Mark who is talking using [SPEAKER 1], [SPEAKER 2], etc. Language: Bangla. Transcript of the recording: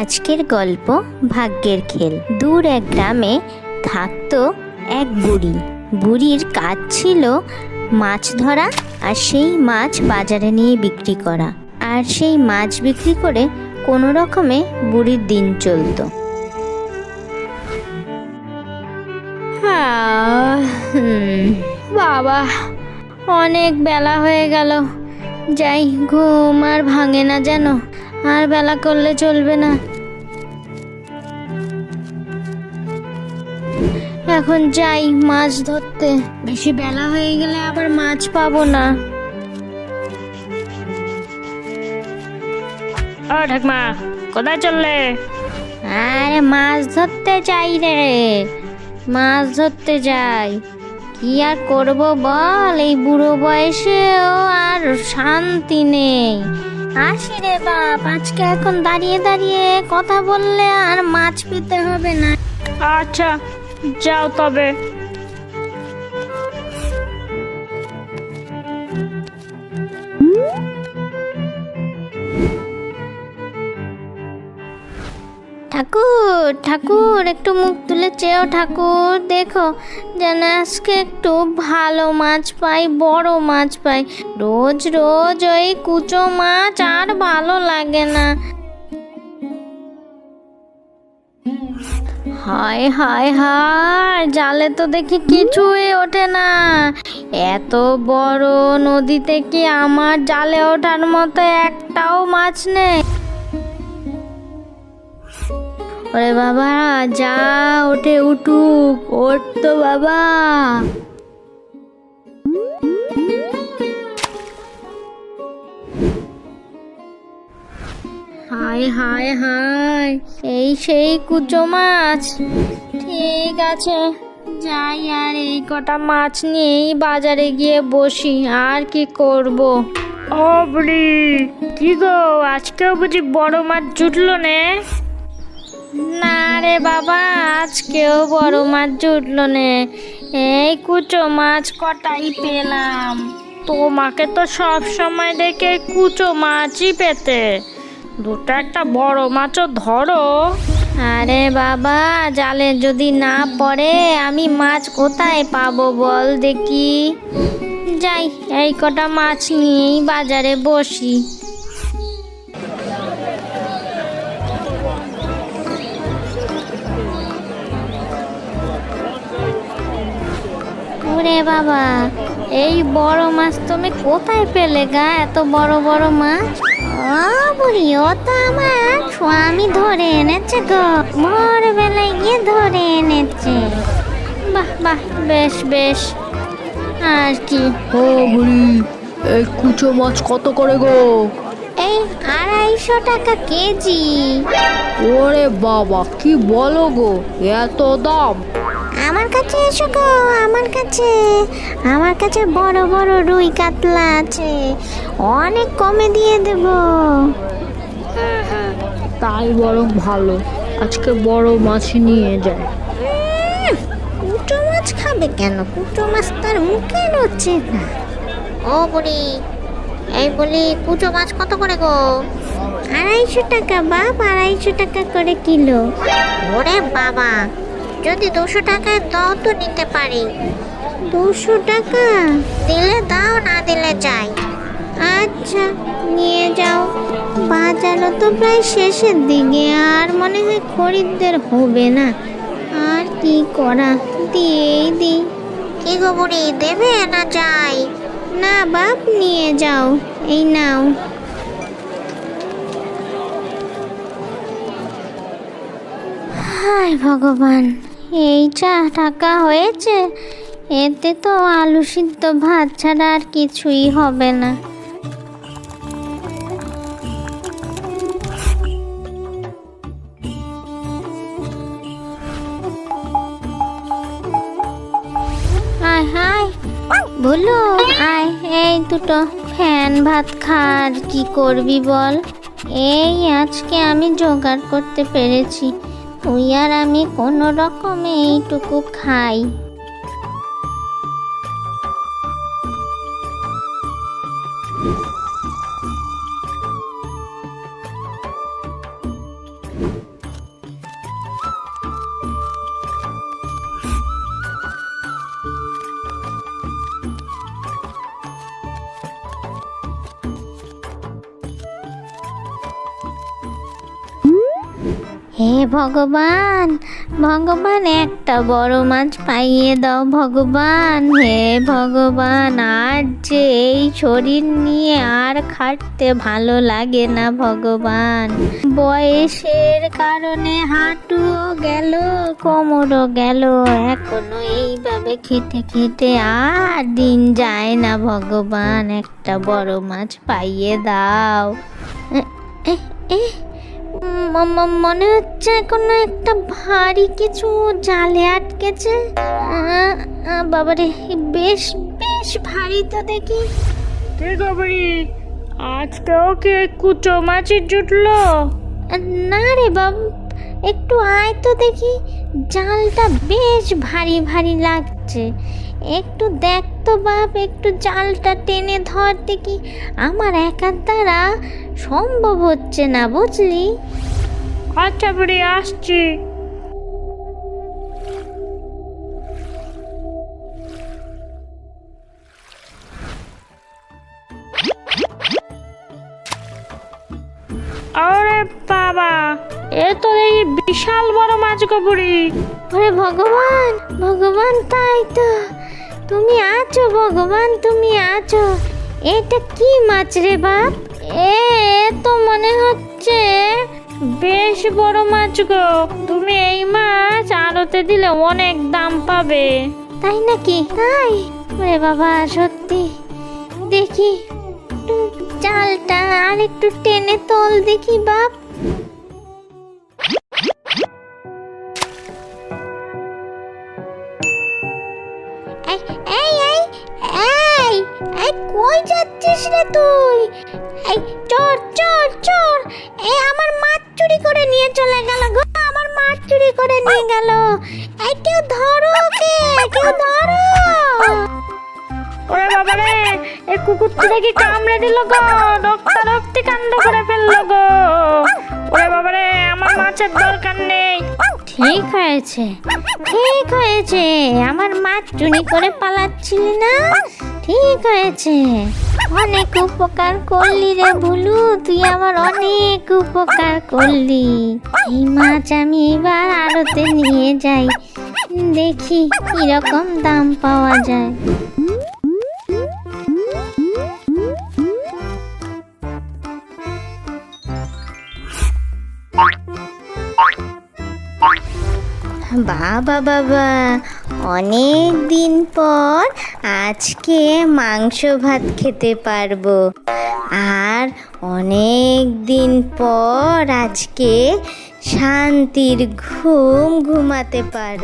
[SPEAKER 1] আজকের গল্প ভাগ্যের খেল। দূর এক গ্রামে থাকতো এক বুড়ি। বুড়ির কাজ ছিল মাছ ধরা আর সেই মাছ বাজারে নিয়ে বিক্রি করা। আর সেই মাছ বিক্রি করে কোনো রকমে বুড়ির দিন চলতো। বাবা, অনেক বেলা হয়ে গেল, যাই, ঘুম আর ভাঙে না যেন। আর বেলা করলে চলবে না। এখন যাই মাছ ধরতে, বেশি বেলা হয়ে গেলে আবার মাছ পাবো না।
[SPEAKER 2] ও ঠাকমা, কোথায় চললে?
[SPEAKER 1] আরে মাছ ধরতে যাই রে, মাছ ধরতে যাই। কি আর করবো বল, এই বুড়ো বয়সেও আর শান্তি নেই। আসি রে বাপ, আজকে এখন দাঁড়িয়ে দাঁড়িয়ে কথা বললে আর মাছ পেতে হবে না।
[SPEAKER 2] আচ্ছা, যাও তবে।
[SPEAKER 1] ঠাকুর ঠাকুর, একটু মুখ তুলে চেয়েও ঠাকুর, দেখো যেন আজকে একটু ভালো মাছ পাই, বড় মাছ পাই। রোজ রোজ ওই কুচো মাছ আর ভালো লাগে না। হায় হায় হায়, জালে তো দেখি কিছুই ওঠে না। এত বড় নদীতে কি আমার জালে ওঠার মতো একটাও মাছ নেই? ওরে বাবা, যা ওঠে উঠুক, ওঠ তো বাবা। হায় হায় হায়, এই সেই কুচো মাছ। ঠিক আছে, যাই আর এই কটা মাছ নিয়েই বাজারে গিয়ে বসি, আর কি করব।
[SPEAKER 2] ও বুড়ি, কি গো, আজকেও বুঝি বড় মাছ জুটলো নে?
[SPEAKER 1] না রে বাবা, আজকেও বড় মাছ জুটলো নে, এই কুচো মাছ কটাই পেলাম।
[SPEAKER 2] তোমাকে তো সব সময় দেখে কুচো মাছই পেতে, দুটো একটা বড় মাছও ধরো।
[SPEAKER 1] আরে বাবা, জালে যদি না পড়ে আমি মাছ কোথায় পাবো বল দেখি। যাই, এই কটা মাছ নিয়েই বাজারে বসি। ওরে বাবা, এই বড় মাছ তুমি কোথায় পেলে গা, এত বড় বড় মাছ? ও বুড়ি, ও তো আমার স্বামী ধরে এনেছে গো, ভোরবেলায় গিয়ে ধরে এনেছে। বাহ বাহ, বেশ বেশ। আর কি?
[SPEAKER 3] ও বুড়ি, এই কুচো মাছ কত করে গো?
[SPEAKER 1] এই 250 টাকা কেজি।
[SPEAKER 3] ওরে বাবা, কি বলো গো, এত দাম?
[SPEAKER 1] আমার কাছে এসো গো, আমার কাছে, আমার কাছে বড় বড় রুই কাতলা আছে, অনেক কমে দিয়ে দেব।
[SPEAKER 3] তাই বরং ভালো, আজকে বড় মাছই নিয়ে যায়।
[SPEAKER 1] কুটো মাছ খাবে কেন? কুটো মাছ তার মুখে রচ্ছে না। ও বুড়ি, এই বলি, কুটো মাছ কত করে গো? 250 টাকা বাপ, 250 টাকা করে কিলো। ওরে বাবা, যদি 200 টাকায় দাও তো নিতে পারি। 200 টাকা দিলে দাও, না দিলে যাই। আচ্ছা, নিয়ে যাও। বাজারও তো প্রায় শেষের দিকে, আর মনে হয় খরিদ্দার হবে না। আর কি করা, দিয়েই দি। কি গো বুড়ি, দেবে না যাই? না বাপ, নিয়ে যাও, এই নাও। হায় ভগবান, এই যা টাকা হয়েছে, এতে তো আলু সিদ্ধ ভাত ছাড়া আর কিছুই হবে না। আয় হায় ভুলু, আয়, এই দুটো ফ্যান ভাত খার, কি করবি বল। এই আজকে আমি জোগাড় করতে পেরেছি, তুই আর আমি কোনো রকমে এইটুকু খাই। হে ভগবান, ভগবান একটা বড় মাছ পাইয়ে দাও ভগবান। হে ভগবান, আর যে এই শরীর নিয়ে আর খাটতে ভালো লাগে না ভগবান। বয়সের কারণে হাঁটুও গেল, কোমরও গেল, এখনো এইভাবে খেতে খেতে আর দিন যায় না ভগবান। একটা বড় মাছ পাইয়ে দাও। মনে হচ্ছে কোনো একটা ভারী কিছু জালে আটকেছে। বাবারে, বেশ বেশ ভারী তো দেখি।
[SPEAKER 2] কে গবরি, আজকেও কি কুচো মাছই জুটলো?
[SPEAKER 1] না রে বাবু, একটু আয় তো দেখি, জালটা বেশ ভারী ভারী লাগছে। একটু দেখ তো বাপ, একটু জালটা টেনে ধর দেখি। আমার একার দ্বারা সম্ভব হচ্ছে না, বুঝলি?
[SPEAKER 2] আচ্ছা বুড়ি, আসছি। আরে বাবা, এ তো এই বিশাল বড় মাছ গো বুড়ি।
[SPEAKER 1] ওরে ভগবান, ভগবান, তাই তো, তুমি আছো ভগবান, তুমি আছো। এটা কি মাছ রে বাপ?
[SPEAKER 2] এ তো মনে হচ্ছে বেশ বড় মাছ গো। তুমি এই মাছ আড়তে দিলে অনেক দাম পাবে।
[SPEAKER 1] তাই নাকি? তাই? ওরে বাবা, সত্যি। দেখি একটু জালটা আর একটু টেনে তোল দেখি বাপ। এই এই এই এই এই, কই যাচ্ছিস রে তুই? এই চোর চোর চোর, এই আমার মাছ চুরি করে নিয়ে চলে গেল গো, আমার মাছ চুরি করে নিয়ে গেল। এই কেউ ধরো, কেউ ধরো।
[SPEAKER 2] ওরে বাবা রে, এই কুকুরটি দেখি কামড়ে দিল গো, রক্তারক্তি কাণ্ড করে ফেললো গো। ওরে বাবা রে, আমার মাছের দরকার নেই।
[SPEAKER 1] ঠিক হয়েছে, ঠিক হয়েছে, আমার মাছ চুরি করে পালাচ্ছিলি না? ঠিক হয়েছে, অনেক উপকার করলি রে ভুলু, তুই আমার অনেক উপকার করলি। এই মাছ আমি এবার আড়তে নিয়ে যাই, দেখি কিরকম দাম পাওয়া যায়। বাবা বাবা, অনেক দিন পর আজকে মাংস ভাত খেতে পারবো, আর অনেক দিন পর আজকে শান্তির ঘুম ঘুমাতে পারবো।